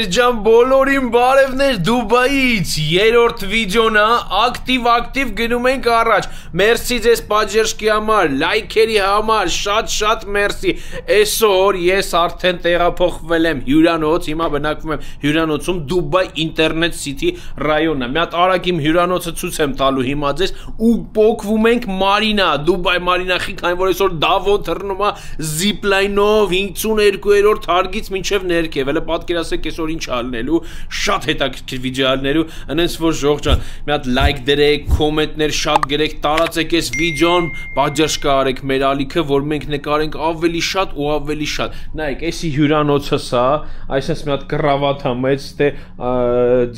Ջաններ ջան, բոլորին բարևներ Դուբայից։ Երրորդ վիդեոն է, ակտիվ գնում ենք առաջ։ Մերսի ձեզ պատժերշկի համար, լայքերի համար, շատ մերսի։ Այսօր ես արդեն տեղափոխվել եմ հյուրանոց, հիմա բնակվում եմ հյուրանոցում Դուբայ Internet City ռայոնն է։ Մի հատ արագ իմ հյուրանոցը ցույց եմ տալու հիմա ձեզ ու փոխվում ենք Մարինա, Դուբայ Մարինախի, քանի որ այսօր Դավոն թռնում է զիպլայնով 52-րդ հարգից մինչև ներքև։ Հələ պատկերացրեք այսօր ինչ ալնելու, շատ հետաքրքիր վիդեո ալնելու, այնպես որ ժողովուրդ ջան, մի հատ լայք դրեք, կոմենտներ շատ գրեք, տարածեք այս վիդեոն, պատժերշկա արեք մեր ալիքը, որ մենք նկարենք ավելի շատ ու ավելի շատ։ Նայեք, էսի հյուրանոցը սա, այսպես մի հատ կռավատ է մեծ, դե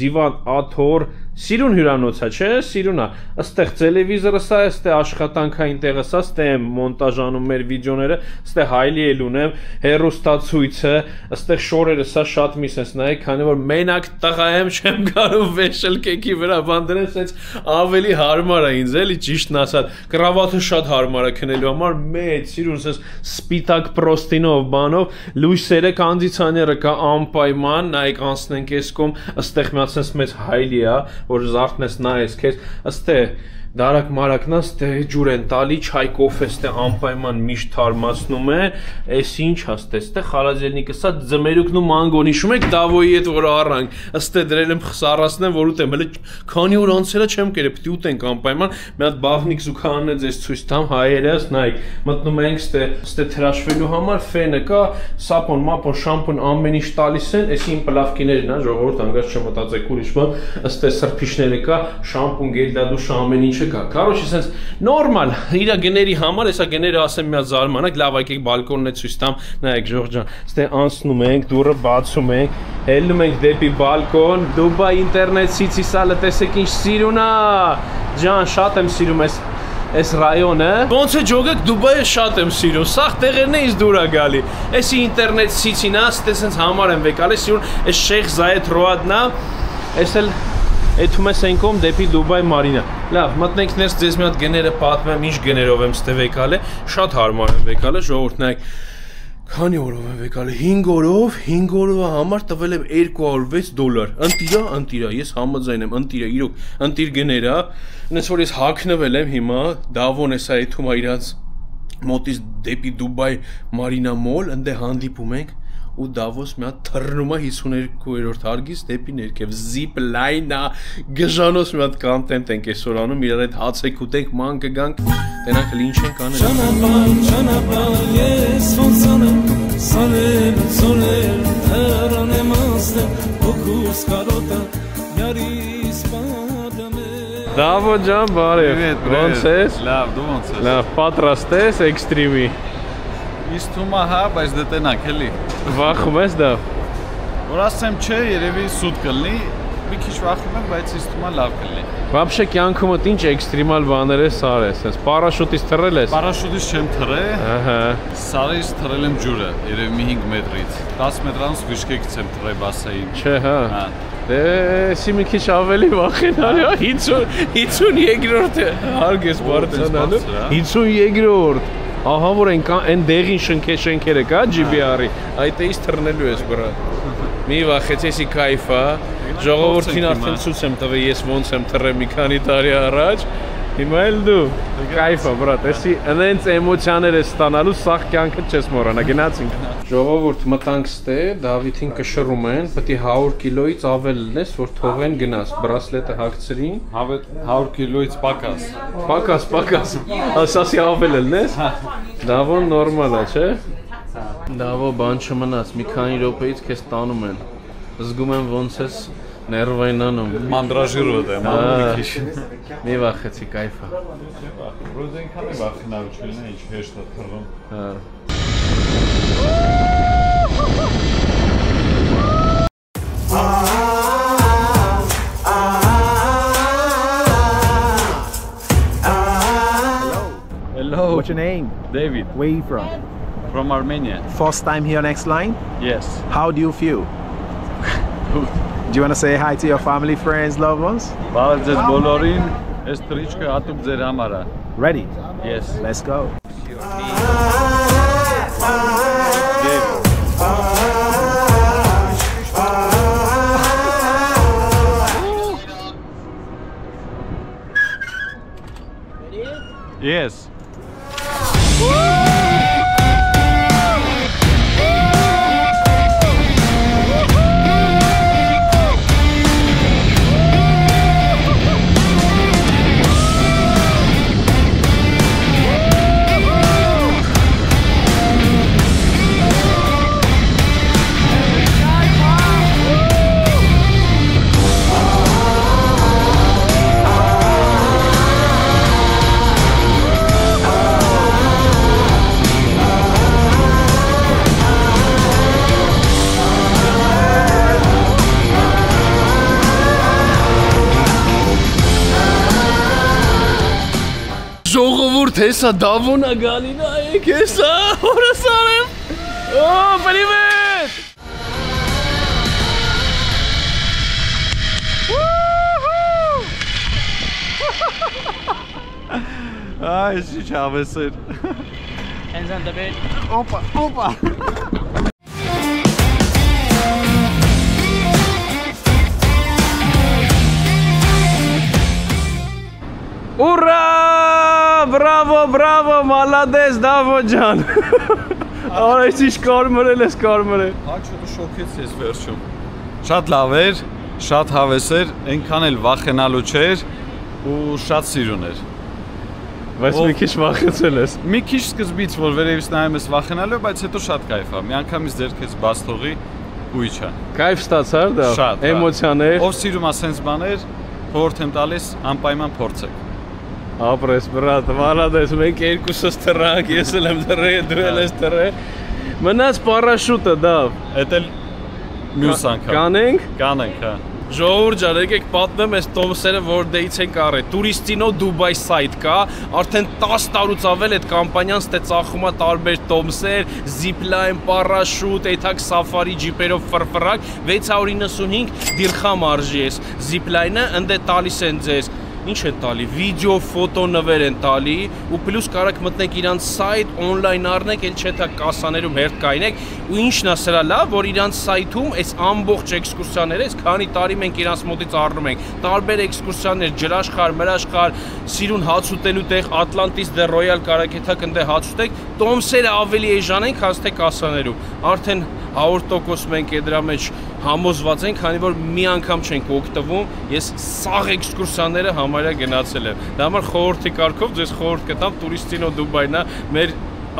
դիվան աթոռ Սիրուն հյուրանոց է, չէ, սիրուն է, աստեղ տելևիզորը սա, աստեղ աշխատանքային տեղը սա, աստեղ եմ մոնտաժանում մեր վիդեոները, աստեղ հայլի էլ ունեմ, հեռուստացույցը, աստեղ շորերը սա շատ միս ես նայեք, քանի որ մենակ տղա եմ, չեմ կարող վեշել կեքի վրա, բան դրեմ, սենց ավելի հարմար է ինձ, էլի ճիշտն ասած, կռավատը շատ հարմար է քնելու համար, մեծ, սիրուն, սենց սպիտակ պրոստինով, բանով, լույսերը, կոնդիցիոները կա անպայման, նայեք անցնենք այս կողմ, աստեղ մի հատ սենց մեծ հայլի է, որ զարթնես նայես քեզ, ըստե դարակ մարակն աստե ջուր են տալի, չայ կոֆե ստե անպայման միշտ թարմացնում է, էս ինչ աստե, ստե խալազելնիկը սա ձմերուկն ու մանգոն հիշում եք Դավոյի հետ որ առանք, աստե դրել եմ խսառացնեմ որ ուտեմ, հələ քանի օր անցել է չեմ կերել, պիտի ուտենք անպայման, մի հատ բաղնիկ զուգանն է ձեզ ցույց տամ, հայերս նայեք, մտնում ենք ստե թրաշվելու համար ֆենը կա, սապոն, մապոն, շամպուն ամեն ինչ տալիս են, էս իմ պլավկիներն է, ժողովուրդ հանգած չմտածեք ուրիշ բան, ըստե սրբիչները կա, շամպուն, գելդադուշ ամեն ինչ Կարոշի սենց նորմալ, իրա գների համար, եսա գները ասեմ մի հատ զարմանակ, լավ այք եք բալկոնն է ցույց տամ, նայեք ժողովուրդ ջան, ստե անցնում ենք, դուռը բացում ենք, հելնում ենք դեպի բալկոն, Դուբայ Internet City սալը տեսեք ինչ սիրուն է, ջան, շատ եմ սիրում այս ռայոնը, ոնց է ջոգեք Դուբայը շատ եմ սիրում, սաղ տեղերն է ինձ դուր է գալի, էսի Internet City-ն է, ստե սենց համար եմ վեկալի, սիրուն, այս Շեյխ Զայեդ Ռոադն է, այս էլ Էթում ես ենքում դեպի Դուբայ Մարինա Լավ, մտնենք ներս ձեզ մի հատ գները պատմեմ, ինչ գներով եմ ստե վեկալ է Շատ հարմար եմ վեկալ է, ժողովուրդ նայեք Քանի օրով եմ վեկալ է, 5 օրով համար տվել եմ $206 Ընտիրա, ես համաձայն եմ, ընտիրա, իրոք, ընտիր գները Նենց որ ես հագնվել եմ հիմա, Դավոն ես այդում հայրած մոտից դեպի Դուբայ Մարինա մոլ, ընդե հանդիպում ենք ու Դավոս մի հատ թռնում է 52-րդ հարգից դեպի ներքև զիպ լայնա գժանոց մի հատ կոնտենտ ենք այսօր անում իրար հետ հաց եք ուտենք ման կգանք տենանք ինչ ենք անել Ճանապարհ ես ոնց անեմ սանել ծոնել հեռանեմ ասել փոքուս կարոտա յարիս պատմե Դավո ջան բարև ոնց ես լավ դու ոնց ես լավ պատրաստ ես էքստրիմի Իս թումա հա, բայց դե տնանք էլի Վախում ես դա Որ ասեմ չէ, երևի սուտ կլնի Մի քիչ վախում եմ, բայց իս թումա լավ կլնի Վաբշե կյանքումդ ինչ էքստրիմալ բաներ ես արես ես Պարաշուտից թռել ես Պարաշուտից չեմ թռել Սարից թռել եմ ջուրը, երևի մի 5 մետրից 10 մետրանց վիշկեքից եմ թռել բասային Չէ հա Դե էսի մի քիչ ավելի վախենալի 52-րդ հարկ ես բարձրանալու 52-րդ Ահա որ են դեղին շենքերը կա GBR-ի, այդ էից թռնելու ես բրա Մի վախեց էսի կայֆ է, ժողովորդին արդեն ցույց եմ տվել ես ոնց եմ թռել մի քանի տարի առաջ Հիմա էլ դու, կայֆ է բրատ, էսի ընենց էմոցիաներ ես ստանալու, սաղ կյանքը չես մոռանա, գնացինք Ժողովուրդ մտանք ստե, Դավիթին կշռում են, պետք է 100 կիլոից ավել լնես, որ թողեն գնաս, բրասլետը հագցրին 100 կիլոից պակաս Պակաս, ասասի ավել լնես, Դավոն նորմալ է, չէ Դավո բան չմնաց, մի քանի րոպեից քեզ տանում են, զգում եմ ոնց ես Ներվային անում Մանդրաժիրոտ եմ, անում մի քիչ Մի վախեցի, կայֆ է Ռոզ ենքան է վախենալու չելն է, ինչ հեշտ է թռում Hello. What's your name? David. Where are you from? From Armenia. First time here next line? Yes. How do you feel? Do you want to say hi to your family, friends, loved ones? Ready? Yes. Let's go. Yes. Ժողովուրդ հեսա Դավոնա գալին այեք հեսա օրս արեմ Օ, պրիվետ Ay, şiş havası. Hands on the bed. Opa, opa. Ура! Բրավո, բրավո, մալադես Դավոջան Արայց ինչ կարմրել ես կարմրել Հաչոտը շոքեց ես վերջում Շատ լավ էր, շատ հավես էր, այնքան էլ վախենալու չէր ու շատ սիրուն էր Բայց մի քիչ վախեցել ես Մի քիչ սկզբից, որ վերևից նայում ես վախենալու, բայց հետո շատ կայֆ է, մի անգամից ձեռքից բաց թողի ու իջա Կայֆ ստացար դա, էմոցիաներ Ով սիրում է սենց բաներ, խորհուրդ եմ տալիս, անպայման փորձեք Ապրես, բրատ, մալադես, մենք երկուսս թռանք, ես էլ եմ թռել, դու էլ ես թռել Մնաց պարաշուտը, Դավ Էդ էլ մյուս անգամ Կանենք? Կանենք, հա Ժողովուրդ ջան, եկեք պատմեմ այս տոմսերը, որ դեից ենք առել Turistino Dubai site կա, արդեն 10 տարուց ավել այդ կամպանիան ստե ծախում է տարբեր տոմսեր, zipline, parachute, այդակ safari ջիպերով ֆրֆրակ 695 դիրխամ արժի էս zipline-ը, ընդ է տալիս են ձեզ Ինչ են տալի, վիդեո, ֆոտո, նվեր են տալի ու պլյուս կարաք մտնեք իրանց սայթ, օնլայն առնեք, էլ չէ թե կասաներում հերթ կայնեք ու ինչն է սրա լավ, որ իրանց սայթում այս ամբողջ էքսկուրսիաները, այս քանի տարի մենք իրանց մոտից առնում ենք տարբեր էքսկուրսիաներ, ջրաշխար, մրաշխար, սիրուն հաց ուտելու տեղ, Atlantis de Royal կարաք եթակ ընդ հաց ուտեք, տոմսերը ավելի էժան են, քան թե կասաներում Արդեն 100% մենք է դրա մեջ համոզված ենք, քանի որ մի անգամ չենք օգտվում, ես սաղ էքսկուրսիաները համարյա գնացել եմ։ Դա համար խորհրդի կարգով ձեզ խորհուրդ կտամ Turistino Dubai-ն է, մեր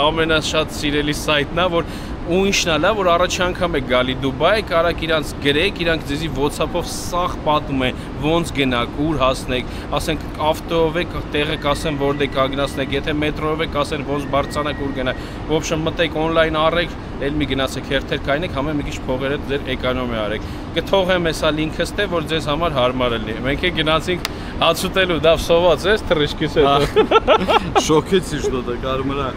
ամենաշատ սիրելի սայթն է, որ ու ինչն է լավ, որ առաջի անգամ եք գալի Դուբայ, կարաք իրանց գրեք, իրանք ձեզի WhatsApp-ով սաղ պատում են, ոնց գնաք, ուր հասնեք, ասենք ավտոով եք, տեղը կասեն որտե կագնացնեք, եթե մետրոյով եք, ասեն ոնց բարձրանաք, ուր գնաք, ոբշեմ մտեք օնլայն առեք, էլ մի գնացեք հերթեր կայնեք, համեն մի քիչ փողերը ձեր էկոնոմիա արեք։ Կթողեմ հեսա լինքը ստե, որ ձեզ համար հարմար լինի։ Մենք է գնացինք հաց ուտելու, դա սոված ես թռիչքից հետո։ Շոքեցի что-то, կարմրա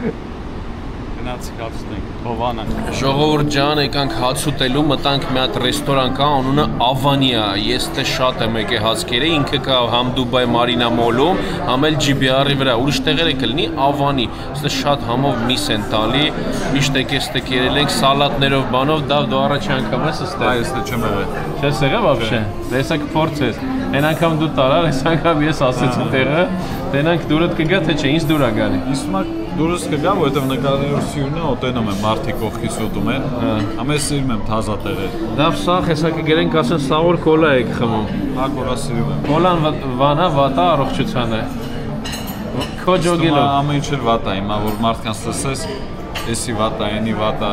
Գնացիք հացնենք, հովանանք Ժողովուրդ ջան, եկանք հաց ուտելու, մտանք մի հատ ռեստորան կա, անունը Avania, ես թե շատ եմ եկել հաց կերել, ինքը կա համ Դուբայ Մարինա մոլում, համ էլ GBR-ի վրա, ուրիշ տեղեր է կլինի Avani, ստե շատ համով միս են տալի, միշտ եկես ստե կերել ենք, սալատներով, բանով, դու առաջի անգամ ես ստե։ Այ ստե չեմ եղել։ Չես եղել вообще։ Տեսակ փորձես։ Այն անգամ դու տարար, այս անգամ ես ասեցի տեղը, տենանք դուրդ կգա թե չէ, ինձ դուր է գալի։ Իսկ դուրս կգա, որովհետև նկարներով սիրուն է, օտենում եմ մարդիկ կողքից ուտում են։ Ամես սիրում եմ թազա տեղեր։ Դա սա հեսա կգերենք ասեն սաղոր կոլա եք խմում։ Հա, կոլա սիրում եմ։ Կոլան վանա վատա առողջությանը։ Քո ջոգելով։ Ամեն ինչ էլ վատ է, հիմա որ մարդկանց տեսես, էսի վատ է, այնի վատ է։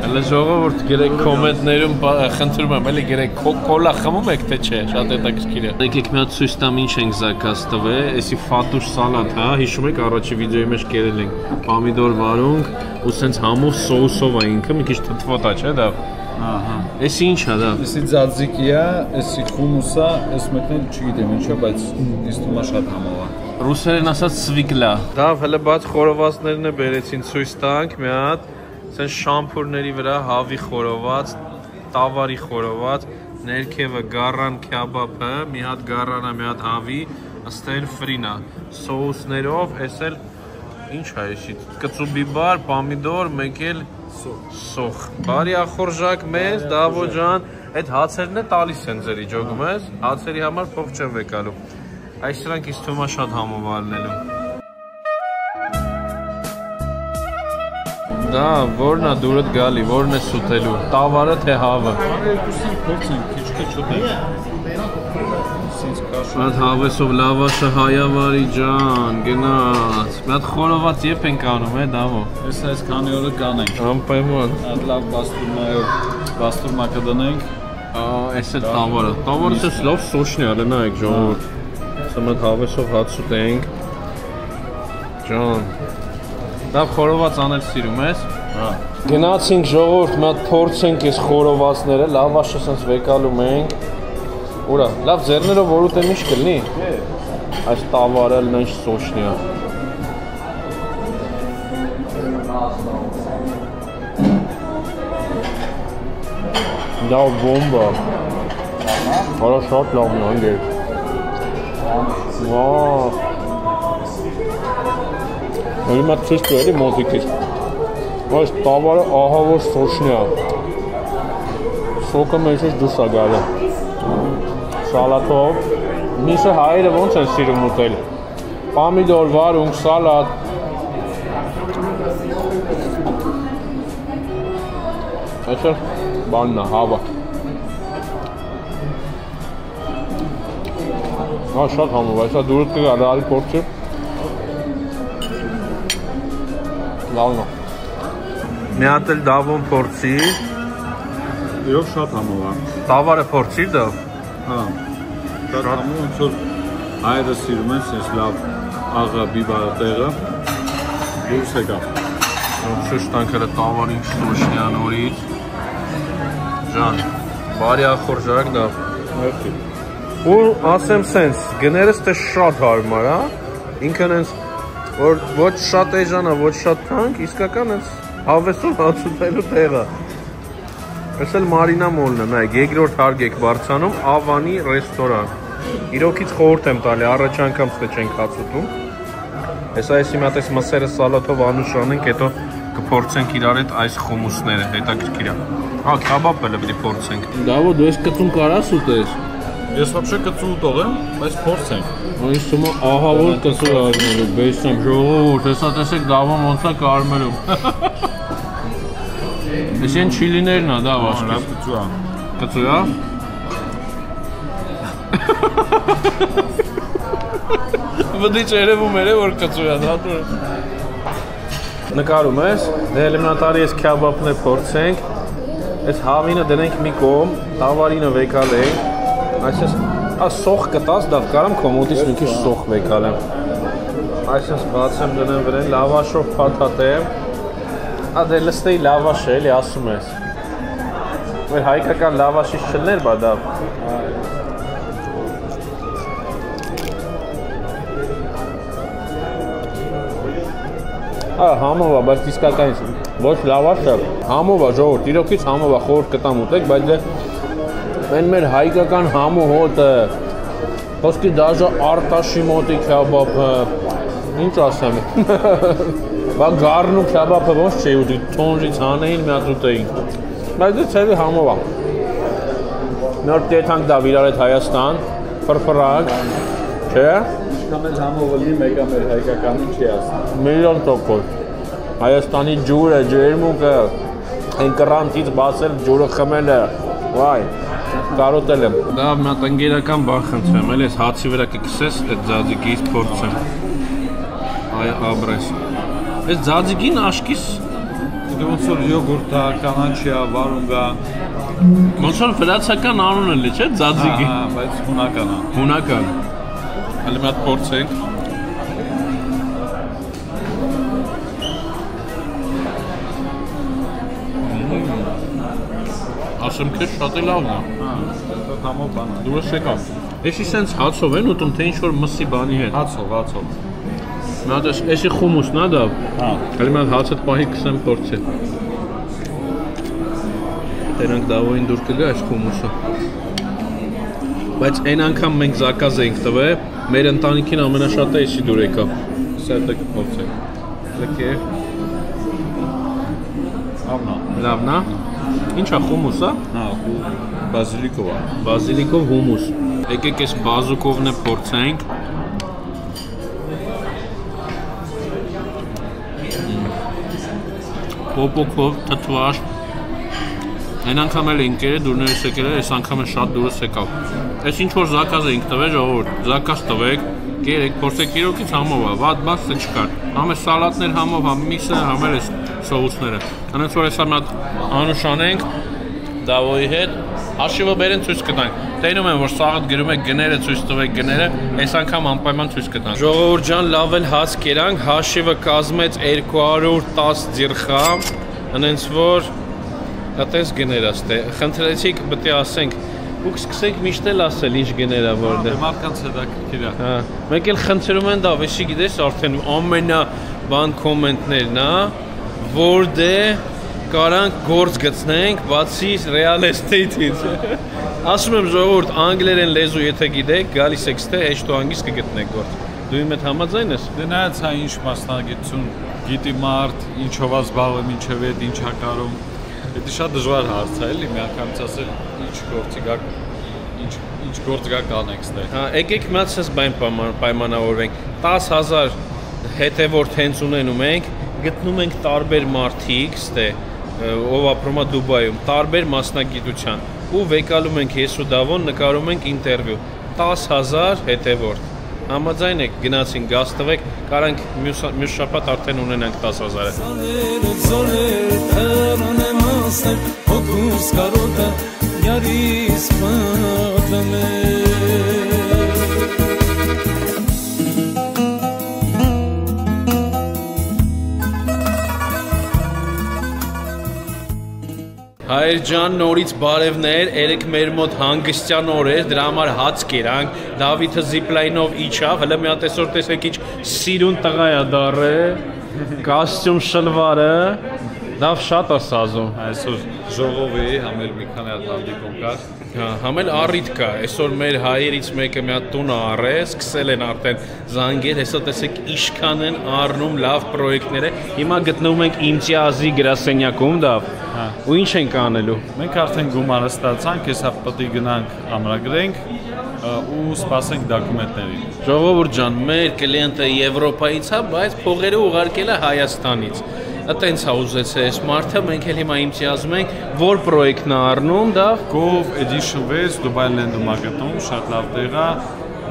Հələ ժողովուրդ գրեք կոմենտներում խնդրում եմ, էլի գրեք կոլա խմում եք թե չէ, շատ հետաքրքիր է։ Եկեք մի հատ ցույց տամ ինչ ենք զակաց տվել, էսի ֆատուշ սալատ, հա, հիշում եք առաջի վիդեոյի մեջ կերել ենք, պամիդոր վարունգ ու սենց համով սոուսով է ինքը, մի քիչ թթվոտ է, չէ՞ դա։ Ահա։ Էսի ինչ է դա։ Էսի ձաձիկի է, էսի խումուս է, էս մեկն էլ չգիտեմ ինչա, բայց ինձ թվում է շատ համով է։ Ռուսերեն ասած սվիկլա։ Դա հələ բաց խորովածներն է բերեցին ցույց տանք մի հատ, սենց շամփուրների վրա հավի խորոված, տավարի խորոված, ներքևը գառան քյաբաբը, մի հատ գառանա, մի հատ հավի, ըստեն ֆրինա, սոուսներով, էս էլ ինչ է էսի, կծուբիբար, պամիդոր, մեկ էլ սոխ։ Բարի ախորժակ մեզ, Դավո ջան, այդ հացերն է տալիս են ձերի ջոգում ես, հացերի համար փող չեմ վեկալու։ Այս սրանք ինձ թվում է շատ համով ալնելու։ Դա որն է դուրդ գալի, որն է սուտելու, տավարը թե հավը։ Երկուսն փորձենք, քիչ-քիչ ուտենք։ Այդ հավեսով լավաշը հայավարի ջան, գնաց։ Մի հատ խորոված եփ ենք անում, դավո։ Ես այս քանի օրը կանենք։ Անպայման։ Այդ լավ բաստուրմա կդնենք։ Այս է տավարը։ Տավարը սես լավ սոշնի ալը նայեք ժողովուրդ։ Սա մատ հավեսով հաց ուտենք։ Ջան։ Լավ խորոված անել սիրում ես։ Գնացինք ժողովուրդ, մի հատ փորձենք այս խորովածները, լավաշը սենց վեկալում ենք։ Ուրա, լավ ձեռներով որ ուտեմ ինչ կլինի։ Այս տավարը լնչ սոշնի է։ Դա բոմբա։ Արա շատ լավն է անգեր։ Վաա։ Նույն մատ ցույց տու էլի մոտիկից։ Այս տավարը ահա որ սոշնի է։ Սոկը մեջից դուրս է գալի։ Սալաթով։ Միսը հայերը ոնց են սիրում ուտել։ Պամիդոր, վարունգ, սալատ։ Այսօր բանն է, հավը։ Շատ համով, այսա դուրդ կգա, լարի պորցի։ Լավն է։ Մի հատ էլ դավոն փորձի։ Իրոք շատ համով է։ Տավարը փորձի դա։ Հա։ Շատ համով ոնց որ հայերը սիրում են, այս լավ աղա բիբարը տեղը դուրս եկա։ Շուշ տանք հələ տավարին սոշնյան օրից։ Ջան, բարի ախորժակ դա։ Ու ասեմ սենց, գներս թե շատ հարմար, հա։ Ինքն հենց որ ոչ շատ էժան է, ոչ շատ թանկ, իսկական հենց հավեսով հաց ուտելու տեղ է։ Ես էլ Մարինա մոլն է, նայեք, երկրորդ հարկ եք բարձանում Ավանի ռեստորան։ Իրոքից խորհուրդ եմ տալի, առաջ անգամ ստե չենք հաց ուտում։ Հեսա ես իմ հատ այս մսերը սալաթով անուշ անենք, հետո կփորձենք իրար հետ այս խումուսները, հետաքրքիր է։ Հա, քաբաբ էլ պիտի փորձենք։ Դավո, դու ես կծում կարաս ուտես։ Ես вообще կծու ուտող եմ, բայց փորձենք։ Այս թվում ահա որ կծու արմելու, բեսամ ժողովուրդ, հեսա տեսեք դավոն ոնց է կարմերում։ Ես են չիլիներն է, դա վաշկես։ Լավ կծու է։ Կծու է։ Բդի չերևում էր որ կծու է, դատուր։ Նկարում ես, դե էլեմնատարի ես քյաբաբն է փորձենք։ Այս հավինը դնենք մի կողմ, տավարինը վեկալենք։ Այսպես սոխ կտած, դա կարամ կոմոտից մի քիչ սոխ վեկալեմ։ Այսպես բացեմ դնեմ վրան, լավաշով փաթաթեմ։ Դե լստեի լավաշ է, էլի ասում ես։ Մեր հայկական լավաշից չլներ բա դա։ Համով է, բայց իսկականից ոչ լավաշ է, համով է ժողովուրդ, իրոքից համով է խորհուրդ կտամ ուտեք, բայց դե այն մեր հայկական համու հոտը, խոսքի դաժա արտաշի մոտի քյաբաբը, ինչ ասեմ, բա գարն ու քյաբաբը ոնց չէի ուտի, թոնժից հանեին, մի հատ ուտեին, բայց դե ցելի համով է, նոր տեթանք դա վիրար հետ Հայաստան, ֆրֆրակ, չէ? Կամ էլ համով լի մեկա մեր հայկականին չի ասում։ Միլիոն տոկոս, Հայաստանի ջուրը, ջերմուկը, այն կրանտից բացել ջուրը խմելը, վայ, կարոտել եմ։ Դա մի հատ ընկերական բան խնդրեմ, էլ ես հացի վրա կքսես, այդ ձաձիկից փորձեմ։ Այ աբրես։ Այս ձաձիկին աշկիս Դե ոնց որ յոգուրտ է, կանաչի է, վարունգ է։ ոնց որ վրացական անուն էլի, չէ՞, ձաձիկի։ Հա, բայց հունական է։ Հունական։ Հələ մի հատ փորձենք։ Ասեմ քեզ շատ է լավն է։ Հա, դա համով բան է։ Դուրս եկա։ Էսի սենց հացով են ուտում, թե ինչ-որ մսի բանի հետ։ Հացով։ Նա դες էսի խումուսն է դա։ Հա։ Հələ մի հատ հացդ պահի կսեմ փորձել։ Դրանք դավոին դուր կգա այս խումուսը։ Բայց այն անգամ մենք զակազ էինք տվել, մեր ընտանիքին ամենաշատը էսի դուր եկա։ Սա դե կփորձենք։ Լքե։ Լավն է։ Լավն է։ Ինչ է խումուս, հա։ Հա, բազիլիկով է։ Բազիլիկով հումուս։ Եկեք այս բազուկովն է փորձենք։ Պոպոկով, թթվաշ։ Այն անգամ էլ ինքերը դուրներս եկել էր, այս անգամ է շատ դուրս եկավ։ Այս ինչ որ զակազ էինք տվել, ժողովուրդ, զակազ տվեք, կերեք, փորձեք իրոքից համով է, վատ բացը չկար։ Համ է սալատներ համով, համ միքսերը, համ էլ էս սոուսները։ Անենց որ հեսա մի հատ անուշ անենք Դավոյի հետ, հաշիվը բերեն ցույց կտանք։ Տենում եմ, որ սաղդ գրում եք գները, ցույց տվեք գները, այս անգամ անպայման ցույց կտանք։ Ժողովուրդ ջան, լավ էլ հաց կերանք, հաշիվը կազմեց 210 դիրխամ, անենց որ Ատես գներա ստե, խնդրեցիք պետք է ասենք, ու սկսենք միշտ էլ ասել ինչ գներա որտե։ Մարդկանց հետաքրքիր է։ Հա, մեկ էլ խնդրում են դա, վեսի գիտես արդեն ամենա բան կոմենտներն է, որտե կարանք գործ գտնենք, բացի real estate-ից։ Ասում եմ ժողովուրդ, անգլերեն լեզու եթե գիտեք, գալիս եք ստե, հեշտ ու հանգիստ կգտնեք գործ։ Դու իմ հետ համաձայն ես։ Դե նայած հա ինչ մասնագիտություն գիտի մարդ, ինչով է զբաղվում, ինչով է, ինչ է կարում։ Դա շատ դժվար հարց է, էլի, միանգամից ասել ինչ գործ գա կանենք ստե։ Հա, եկեք մի հատ սես բան պայմանավորվենք։ 10,000 հետևորդ հենց ունենում ենք, գտնում ենք տարբեր մարդիկ, ստե, ով ապրում է Դուբայում, տարբեր մասնագիտության, ու վեկալում ենք ես ու Դավոն, նկարում ենք ինտերվյու։ 10,000 հետևորդ։ Համաձայն եք, գնացին գազ տվեք, կարանք մյուս շաբաթ արդեն ունենանք 10,000-ը։ Հայր ջան, նորից բարևներ, երեք մեր մոտ հանգստյան օր էր, դրա համար հաց կերանք, Դավիթը զիպլայնով իջավ, հələ մի հատ այսօր տեսեք ինչ սիրուն տղա է դառը, կոստյում շլվարը, Դավ շատ է սազում։ Այսօր ժողով էի, համ էլ մի քանի հատ հանդիպում կար։ Համ էլ առիթ կա, այսօր մեր հայերից մեկը մի հատ տունը առե, սկսել են արդեն զանգել, հեսա տեսեք իշքան են առնում լավ պրոյեկտները, հիմա գտնվում ենք իմտիազի գրասենյակում, Դավ, ու ինչ ենք անելու։ Մենք արդեն գումարը ստացանք, հեսա պետք է գնանք ամրագրենք ու սպասենք դոկումենտներին։ Ժողովուրդ ջան, մեր կլիենտը Եվրոպայից է, բայց փողերը ուղարկել է Հայաստանից։ Այտենց է ուզեցել այս մարդը, մենք էլ հիմա իմտիազում ենք, որ պրոյեկտն է առնում, Դավ։ Gov Edition 6 Dubai Land-ում է գտնում, շատ լավ տեղ է,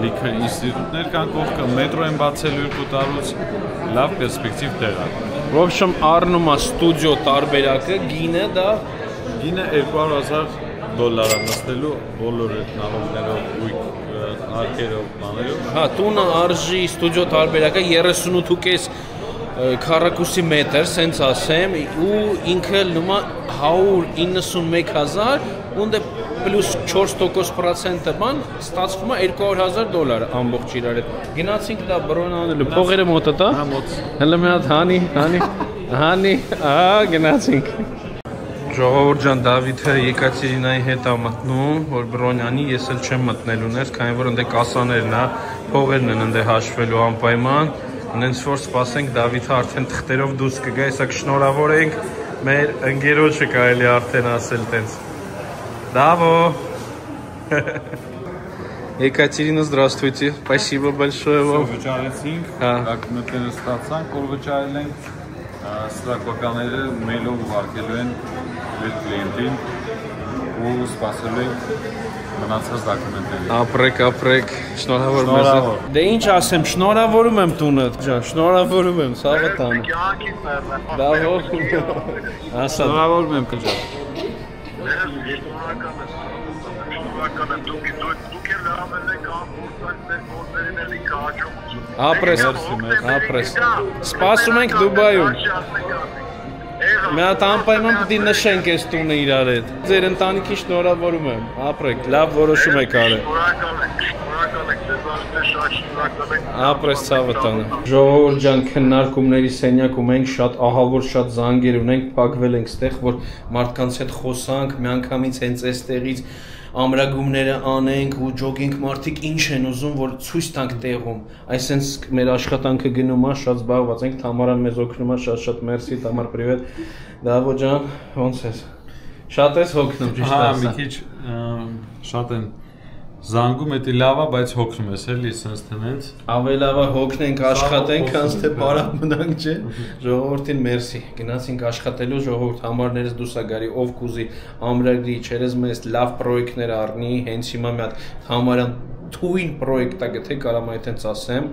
լիքը ինստիտուտներ կան կողքը, մետրո են բացել 2 տարուց, լավ պերսպեկտիվ տեղ է։ В общем, առնում է ստուդիո տարբերակը, գինը, Դավ։ Գինը $200,000 նստելու բոլոր այդ նալոգներով ու արկերով բաներով։ Հա, տունը արժի ստուդիո տարբերակը 38.5 քառակուսի մետր, սենց ասեմ, ու ինքը լումա 191,000, ունդե պլյուս 4% բան, ստացվում է $200,000 ամբողջ իրար հետ։ Գնացինք դա բրոն անելու, փողերը մոտը տա։ Հա մոտ։ Հələ մի հատ հանի, գնացինք։ Ժողովուրդ ջան, Դավիթը Եկատերինայի հետ է մտնում, որ բրոնյանի, ես էլ չեմ մտնել ուներ, քանի որ ընդե կասաներն է, փողերն են ընդե հաշվելու անպայման։ Ունենց որ սպասենք Դավիթը արդեն թղթերով դուրս կգա, հեսա կշնորհավոր ենք մեր ընկերոջը կարելի արդեն ասել տենց։ Դավո։ Екатерина, здравствуйте. Спасибо большое вам. Վճարեցինք, դոկումենտները ստացանք, որ վճարել ենք, ստրակականները մեյլով ուղարկելու են մեր կլիենտին ու սպասելու ենք մնացած դոկումենտներին։ Ապրեք, շնորհավոր մեզ։ Դե ինչ ասեմ, շնորհավորում եմ տունը, ջան, շնորհավորում եմ, ցավը տանը։ Դավո։ Ասա։ Շնորհավորում եմ քեզ։ Ապրես։ Սպասում ենք Դուբայում։ Մի հատ անպայման պետք է նշենք այս տունը իրար հետ։ Ձեր ընտանիքին շնորհավորում եմ։ Ապրեք, լավ որոշում եք արել։ Ապրես ցավը տանը։ Ժողովուրդ ջան, քննարկումների սենյակում ենք, շատ ահավոր շատ զանգեր ունենք, փակվել ենք ստեղ, որ մարդկանց հետ խոսանք, միանգամից հենց այստեղից ամրագումները անենք ու ջոգինգ մարդիկ ինչ են ուզում, որ ցույց տանք տեղում։ Այսինքն մեր աշխատանքը գնում է, շատ զբաղված ենք, Թամարան մեզ օգնում է, շատ մերսի, Թամար, պրիվետ։ Դավո ջան, ոնց ես։ Շատ ես հոգնում, ճիշտ ասած։ Հա, ասա։ մի քիչ շատ են Զանգում էտի լավա, բայց հոգնում ես էլի, սենց տնենց։ Ավելավա հոգնենք աշխատենք, քանց թե բարակ մնանք, չէ։ Ժողովրդին մերսի։ Գնացինք աշխատելու ժողովուրդ համարներս դուսա գարի, ով կուզի ամրագրի, չերես մեզ լավ պրոյեկտներ առնի, հենց հիմա մի հատ համարյան թույն պրոյեկտ է գտե կարամ այդտենց ասեմ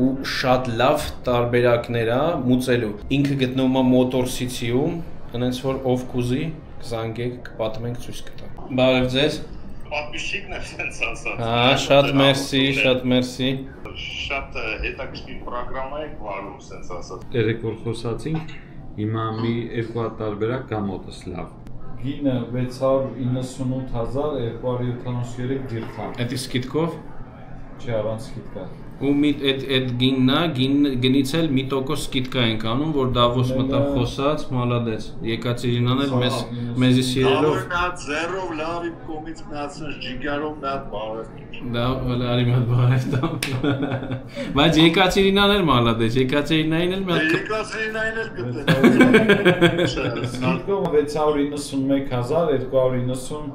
ու շատ լավ տարբերակներ է մուծելու։ Ինքը գտնվում է Motor City-ում, այնպես որ ով կուզի, կզանգեք, կպատմենք ցույց կտանք։ Բարև ձեզ։ Պատմիչիկն է սենց ասած։ Շատ մերսի, շատ մերսի։ Շատ հետաքրքիր պրոգրամա եք վարում սենց ասած։ Երեք որ խոսացինք, հիմա մի երկու հատ տարբերակ կա մոտս լավ։ Գինը 698,273 դիրխամ։ Էդի սկիթկով։ Չի առանց սկիթկա։ Ու այդ գիննա, գինից էլ մի տոկոս սկիթկա ենք անում, որ Դավոս մտավ խոսած, մալադեց։ Եկած Իրինան էլ մեզի սիրելով։ Նա ձեռով լավ իմ կողմից մնացած ջիգարով նա բարև։ Դա արի մատ բարև տամ։ Բայց եկած Իրինան էլ մալադեց, եկած Իրինային էլ մի հատ Եկած Իրինային էլ գտել։ Սկիթկով 691,290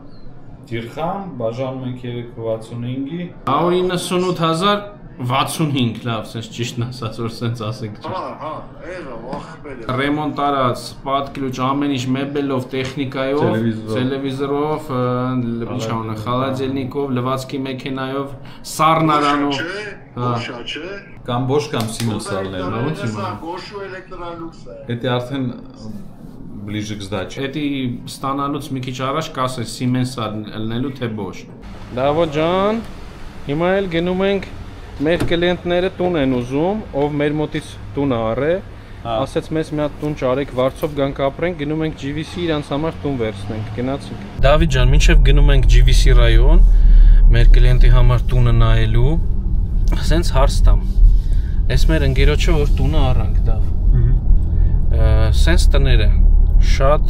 դիրխամ, բաժանում ենք 365-ի։ 198,065 լավ, sense ճիշտն ասած, որ sense ասենք ճիշտ։ Հա, էլա, ախպերը։ Ռեմոնտ արած, պատկլուճ, ամեն ինչ մեբելով, տեխնիկայով, տելևիզորով, ինչ անունը, խալաձելնիկով, լվացքի մեքենայով, սառնարանով։ Հա, չէ։ Կամ ոչ կամ սիմենսալներ, ոնց իմա։ Գոշու էլեկտրալուքս է։ Էդի արդեն ближе к сдаче։ Էդի ստանալուց մի քիչ առաջ կասես սիմենսալ ելնելու թե ոչ։ Դավո ջան, հիմա էլ գնում ենք մեր կլիենտները տուն են ուզում, ով մեր մոտից տուն առե, ասեց մեզ մի հատ տուն ճարեք վարձով գանք ապրենք, գնում ենք GVC իրանց համար տուն վերցնենք, գնացինք։ Դավիթ ջան, մինչև գնում ենք GVC ռայոն, մեր կլիենտի համար տունը նայելու, ասենց հարց տամ։ Էս մեր ընկերոջը որ տունը առանք, Դավ։ Սենց տները շատ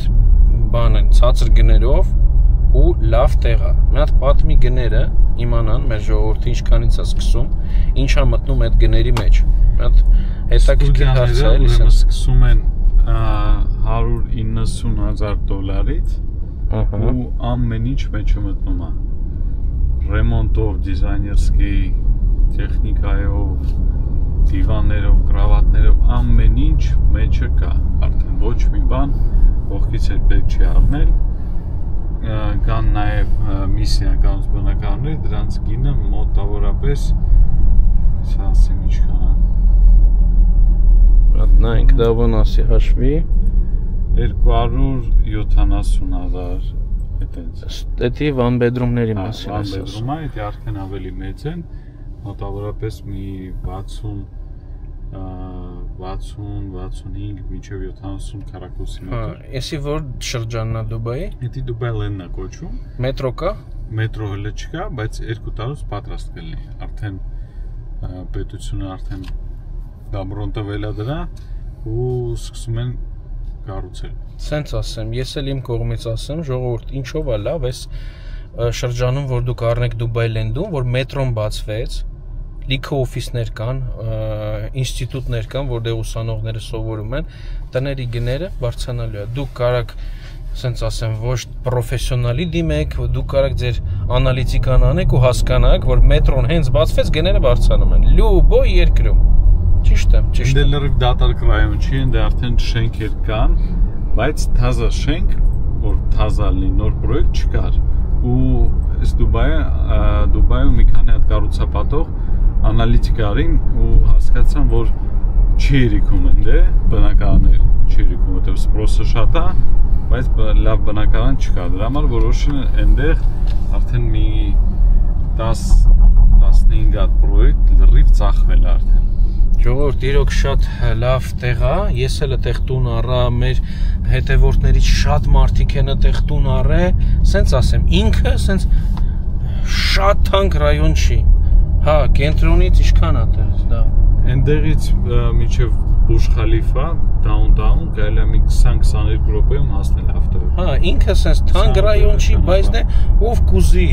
բան են, ցածր գներով ու լավ տեղ է։ Մի հատ պատմի գները իմանան մեր ժողովուրդը ինչքանից է սկսում, ինչ է մտնում այդ գների մեջ։ Մի հատ հետաքրքիր հարց է, էլի սենց սկսում են $190,000-ից ու ամեն ինչ մեջը մտնում է։ Ռեմոնտով, դիզայներսկի, տեխնիկայով, դիվաններով, կրավատներով, ամեն ինչ մեջը կա։ Արդեն ոչ մի բան կողքից էլ պետք չի առնել։ Կան նաև միսիականոց բնակարաններ, դրանց գինը մոտավորապես ասեմ ինչքան է։ Այդ նայենք դավոն ասի հաշվի 270,000 այդտենց։ Էդի one bedroom-ների մասին One bedroom-ը, դա արդեն ավելի մեծ են, մոտավորապես մի 60-65 մինչև 70 քառակուսի մետր։ Էսի որ շրջանն է Դուբայի։ Դա Դուբայ Լենն է կոչվում։ Մետրո կա։ Մետրո հələ չկա, բայց 2 տարուց պատրաստ կլինի։ Արդեն պետությունը արդեն դամրոնտը վելա ու սկսում են կառուցել։ Սենց ասեմ, ես էլ իմ կողմից ասեմ, ժողովուրդ, ինչով է լավ էս շրջանում, որ դուք առնեք Դուբայ Լենդում, որ մետրոն բացվեց, լիքը օֆիսներ կան, ինստիտուտներ կան, որտեղ ուսանողները սովորում են, տների գները բարձրանալու է։ Դուք կարաք, սենց ասեմ, ոչ պրոֆեսիոնալի դիմեք, դուք կարաք ձեր անալիտիկան անեք ու հասկանաք, որ մետրոն հենց բացվեց, գները բարձրանում են։ Լյուբո երկրում։ Ճիշտ եմ, ճիշտ։ Դե լրիվ դատարկ ռայոն չի, ընդ արդեն շենքեր կան, բայց թազա շենք, որ թազա լինի, նոր պրոյեկտ չկար։ Ու այս Դուբայում մի քանի հատ կառուցապատող անալիտիկա արին ու հասկացան, որ չի երիքում են դե բնակարաններ, չի երիքում, որտեղ սպրոսը շատ է, բայց լավ բնակարան չկա։ Դրա համար որոշին այնտեղ արդեն մի 10-15 հատ պրոյեկտ լրիվ ծախվել արդեն։ Ժողովուրդ, իրոք շատ լավ տեղ է, ես էլ այդտեղ տուն առա, մեր հետևորդներից շատ մարդիկ են այդտեղ տուն առե, սենց ասեմ, ինքը սենց շատ թանկ ռայոն չի։ Հա, կենտրոնից ինչքան է այդտեղից, դա։ Այնտեղից մինչև Բուրջ Խալիֆա, downtown, կարելի է մի 20-22 րոպեում հասնել ավտոյով։ Հա, ինքը սենց թանկ ռայոն չի, բայց դե ով կուզի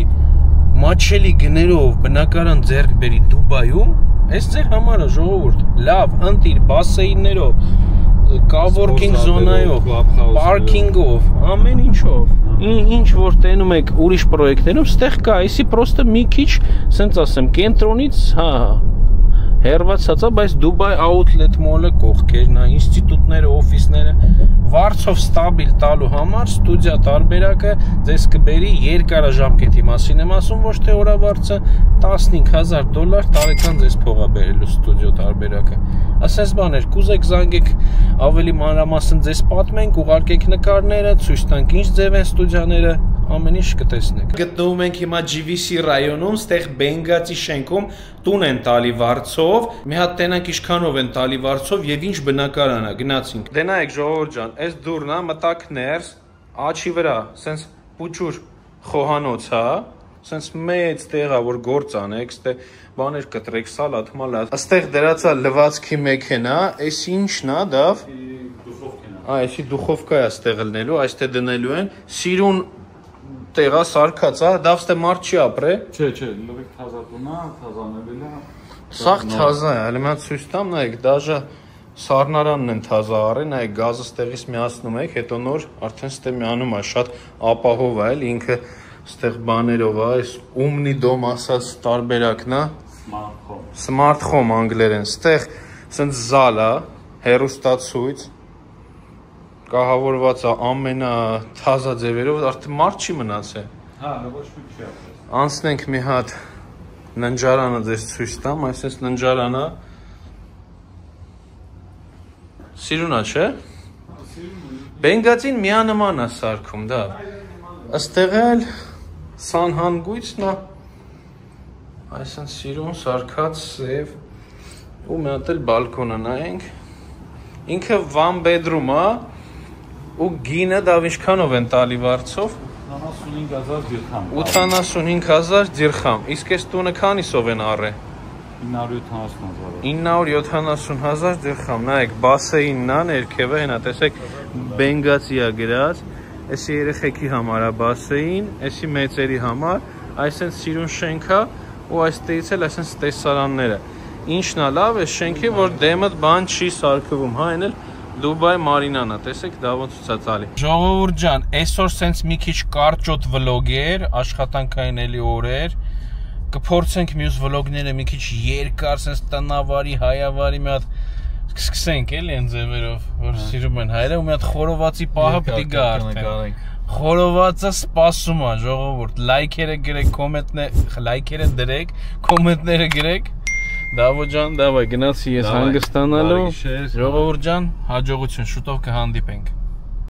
մաչելի գներով բնակարան ձեռք բերի Դուբայում, այս ձեր համար է ժողովուրդ, լավ, ընտիր, բասեիններով, կավորքինգ զոնայով, պարքինգով, ամեն ինչով։ ինչ որ տենում եք ուրիշ պրոյեկտներում, ստեղ կա, այսի պրոստը մի քիչ, սենց ասեմ, կենտրոնից, հա, հերվածածա, բայց Dubai Outlet Mall-ը կողքերն է, ինստիտուտները, օֆիսները, վարձով ստաբիլ տալու համար ստուդիա տարբերակը ձեզ կբերի երկարաժամկետի մասին եմ ասում, ոչ թե օրավարձը $15,000 տարեկան ձեզ փող է բերելու ստուդիո տարբերակը։ Ասես բաներ, կուզեք զանգեք ավելի մանրամասն ձեզ պատմենք, ուղարկեք նկարները, ցույց տանք ինչ ձև են ստուդիաները, ամեն ինչ կտեսնեք։ Գտնվում ենք հիմա GVC ռայոնում, ստեղ Բենգացի շենքում տուն են տալի վարձով, մի հատ տենանք ինչքանով են տալի վարձով եւ ինչ բնակարան է, գնացինք։ Դե նայեք ժողովուրդ ջան, այս դուրն է, մտակ ներս, աչի վրա, սենց պուչուր խոհանոց, հա, սենց մեծ տեղ է, որ գործ անեք, ստե բաներ կտրեք, սալատ, մալատ։ Աստեղ դրածա լվացքի մեքենա, այս ինչն է, դավ։ Այսի դուխովկա է ստեղ լնելու, այստեղ դնելու են, սիրուն տեղա սարքած է, դավ ստե մարդ չի ապրե։ Չէ, լվիկ թազա տունա, թազանել է։ Սաղ թազա է, հələ mən ցույց տամ, նայեք, դաժե սառնարանն են թազա առել, նայեք, գազը ստեղից միացնում եք, հետո նոր արդեն ստե միանում է, շատ ապահով է, էլ ինքը ստեղ բաներով է, այս ումնի դոմ ասած տարբերակն է, Smart Home անգլերեն, ստեղ սենց զալ է, հեռուստացույց, կահավորված է ամենա թազա ձևերով, արդեն մարդ չի մնացել։ Հա, ոչ մի չի ապրել։ Անցնենք մի հատ ննջարանը ձեզ ցույց տամ, այսպես ննջարանը սիրուն է, չէ՞։ Բենգացին միանման է սարքում, դա։ Աստեղ էլ սանհանգույցն է, այսպես սիրուն սարքած սև ու մի հատ էլ բալկոնը նայենք։ Ինքը one bedroom է ու գինը դա ինչքանով են տալի վարձով։ 85,000 դիրհամ։ 85,000 դիրհամ։ Իսկ այս տունը քանիսով են առե։ 970,000։ 970,000 դիրհամ։ Նայեք, բասեինն է, ներքևը հենա, տեսեք, Բենգացի է գրած։ Էսի երեխեքի համար է բասեին, էսի մեծերի համար, այսպես սիրուն շենք է ու այստեղից էլ այսպես տեսարանները։ Ինչն է լավ, այս շենքի, որ դեմը բան չի սարքվում, հա, այն էլ Dubai Marina-ն է, տեսեք, դա ոնց ցույց է տալի։ Ժողովուրդ ջան, այսօր սենց մի քիչ կարճոտ վլոգեր, աշխատանքային էլի օրեր, կփորձենք մյուս վլոգները մի քիչ երկար, սենց տնավարի, հայավարի մի հատ սկսենք էլի այն ձևերով, որ սիրում են հայերը, ու մի հատ խորովածի պահը պիտի գա արդեն։ Խորովածը սպասում է, ժողովուրդ, լայքերը գրեք, լայքերը դրեք, կոմենտները գրեք։ Դավո ջան, դավայ, գնացի ես հանգստանալու, ժողովուրդ ջան, հաջողություն, շուտով կհանդիպենք։